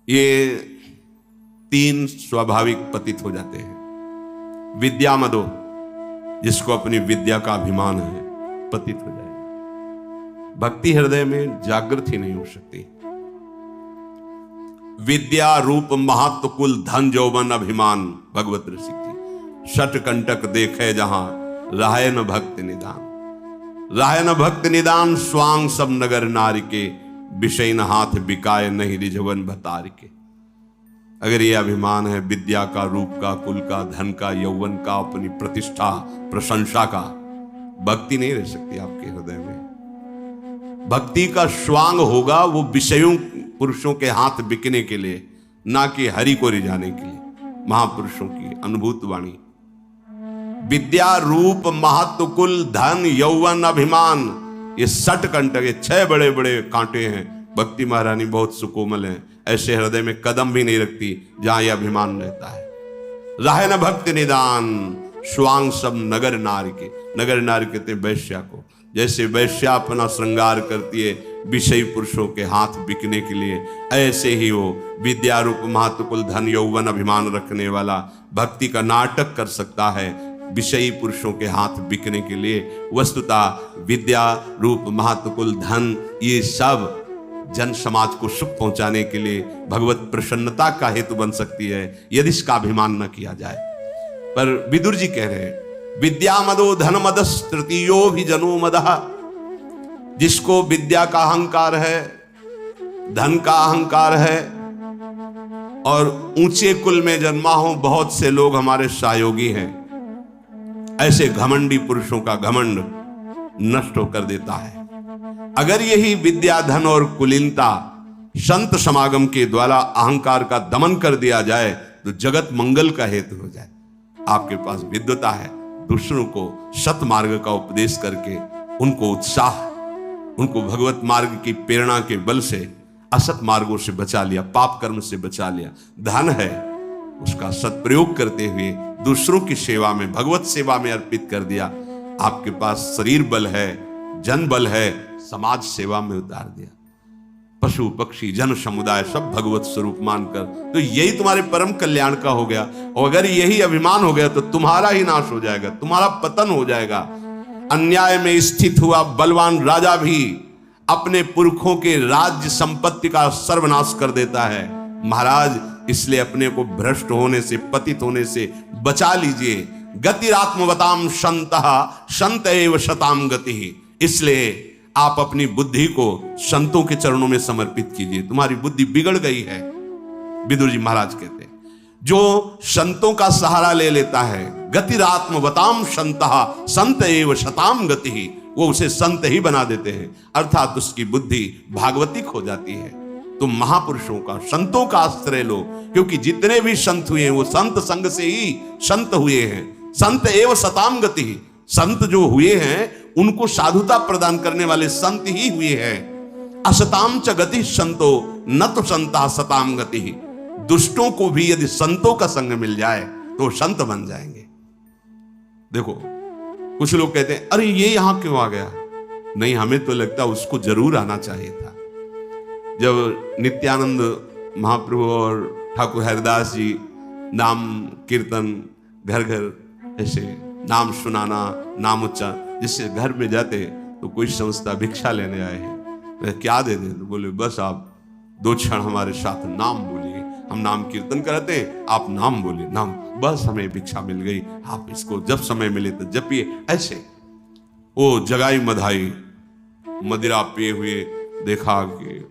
ये तीन स्वाभाविक पतित हो जाते हैं। विद्या मदो, जिसको अपनी विद्या का अभिमान है, पतित हो जाएगा। भक्ति हृदय में जागृत ही नहीं हो सकती। विद्या रूप महत्व कुल धन जौवन अभिमान, भगवत ऋषि शट कंटक देखे जहां राहे न भक्त निदान। राहे न भक्त निदान स्वांग सब नगर नारी के, विषय न हाथ बिकाए नहीं रिझवन भतार के। अगर ये अभिमान है विद्या का, रूप का, कुल का, धन का, यौवन का, अपनी प्रतिष्ठा प्रशंसा का, भक्ति नहीं रह सकती आपके हृदय में। भक्ति का स्वांग होगा वो विषयों पुरुषों के हाथ बिकने के लिए, ना कि हरि को रिझाने के लिए। महापुरुषों की अनुभूत वाणी। विद्या रूप महत्व कुल धन यौवन अभिमान, ये 60 कंटक, ये 6 बड़े बड़े कांटे हैं। भक्ति महारानी बहुत सुकोमल है, ऐसे हृदय में कदम भी नहीं रखती जहां यह अभिमान रहता है। राहे न भक्ति निदान स्वांग सब नगर नारी के। नगर नारी कहते वैश्या को। जैसे वैश्या अपना श्रृंगार करती है विषयी पुरुषों के हाथ बिकने के लिए, ऐसे ही वो विद्या रूप महत्व कुल धन यौवन अभिमान रखने वाला भक्ति का नाटक कर सकता है विषयी पुरुषों के हाथ बिकने के लिए। वस्तुतः विद्या रूप महत्व कुल धन ये सब जन समाज को सुख पहुंचाने के लिए भगवत प्रसन्नता का हेतु बन सकती है, यदि इसका अभिमान न किया जाए। पर विदुर जी कह रहे हैं विद्या मदो धन मदस तृतीयो भी जनो मदः। जिसको विद्या का अहंकार है, धन का अहंकार है और ऊंचे कुल में जन्मा हो, बहुत से लोग हमारे सहयोगी हैं, ऐसे घमंडी पुरुषों का घमंड नष्ट होकर देता है। अगर यही विद्या धन और कुलीनता संत समागम के द्वारा अहंकार का दमन कर दिया जाए तो जगत मंगल का हेतु हो जाए। आपके पास विद्वता है, दूसरों को सत मार्ग का उपदेश करके उनको उत्साह, उनको भगवत मार्ग की प्रेरणा के बल से असत मार्गों से बचा लिया, पाप कर्म से बचा लिया। धन है, उसका सदप्रयोग करते हुए दूसरों की सेवा में, भगवत सेवा में अर्पित कर दिया। आपके पास शरीर बल है, जन बल है, समाज सेवा में उतार दिया। पशु पक्षी जन समुदाय सब भगवत स्वरूप मानकर, तो यही तुम्हारे परम कल्याण का हो गया। और अगर यही अभिमान हो गया तो तुम्हारा ही नाश हो जाएगा, तुम्हारा पतन हो जाएगा। अन्याय में स्थित हुआ बलवान राजा भी अपने पुरखों के राज्य संपत्ति का सर्वनाश कर देता है। महाराज, इसलिए अपने को भ्रष्ट होने से, पतित होने से बचा लीजिए। गतिरात्मवताम संतः संत एव शताम गति। इसलिए आप अपनी बुद्धि को संतों के चरणों में समर्पित कीजिए। तुम्हारी बुद्धि बिगड़ गई है। विदुर जी महाराज कहते हैं जो संतों का सहारा ले लेता है, गतिरात्मवताम संतः संत एव शताम गति, वो उसे संत ही बना देते हैं, अर्थात उसकी बुद्धि भागवतिक हो जाती है। तुम महापुरुषों का, संतों का आश्रय लो, क्योंकि जितने भी संत हुए हैं वो संत संग से ही संत हुए हैं। संत एव शताम गति, संत जो हुए हैं उनको साधुता प्रदान करने वाले संत ही हुए हैं। असताम च गति संतो न तो संता सताम गति। दुष्टों को भी यदि संतों का संग मिल जाए तो संत बन जाएंगे। देखो, कुछ लोग कहते हैं अरे ये यहां क्यों आ गया? नहीं, हमें तो लगता उसको जरूर आना चाहिए था। जब नित्यानंद महाप्रभु और ठाकुर हरिदास जी नाम कीर्तन घर घर ऐसे नाम सुनाना, नाम उच्चारण, जिससे घर में जाते तो कोई समझता भिक्षा लेने आए हैं, क्या दे दें? तो बोले बस आप 2 क्षण हमारे साथ नाम बोलिए, हम नाम कीर्तन करते हैं, आप नाम बोलिए, नाम, बस हमें भिक्षा मिल गई, आप इसको जब समय मिले तो जपिए। ऐसे वो जगाई मधाई मदिरा पिए हुए देखा कि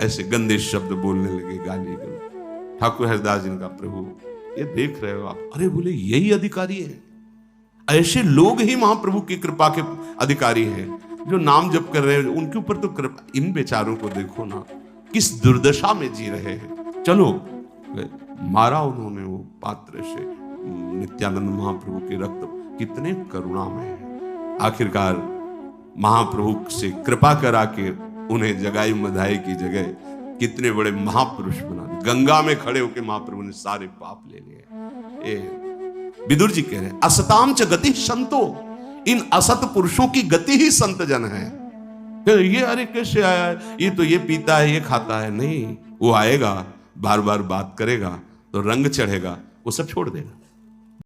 ऐसे गंदे शब्द बोलने लगे, गाली गलौज। ठाकुर हरिदास जी का प्रभु ये देख रहे हो आप? अरे बोले यही अधिकारी है, ऐसे लोग ही महाप्रभु की कृपा के अधिकारी हैं जो नाम जप कर रहे हैं। उनके ऊपर तो कृपा, इन बेचारों को देखो ना किस दुर्दशा में जी रहे हैं। चलो, मारा उन्होंने वो पात्र से नित्यानंद महाप्रभु के रक्त, कितने करुणामय है। आखिरकार महाप्रभु से कृपा करा के उन्हें जगाई मधाई की जगह कितने बड़े महापुरुष बना दिए। गंगा में खड़े होकर महाप्रभु ने सारे पाप ले लिए। विदुर जी कह रहे हैं असताम च गति संतो, इन असत पुरुषों की गति ही संत जन है। ये अरे कैसे आया है, ये तो ये पीता है ये खाता है, नहीं, वो आएगा बार बार बात करेगा तो रंग चढ़ेगा, वो सब छोड़ देगा।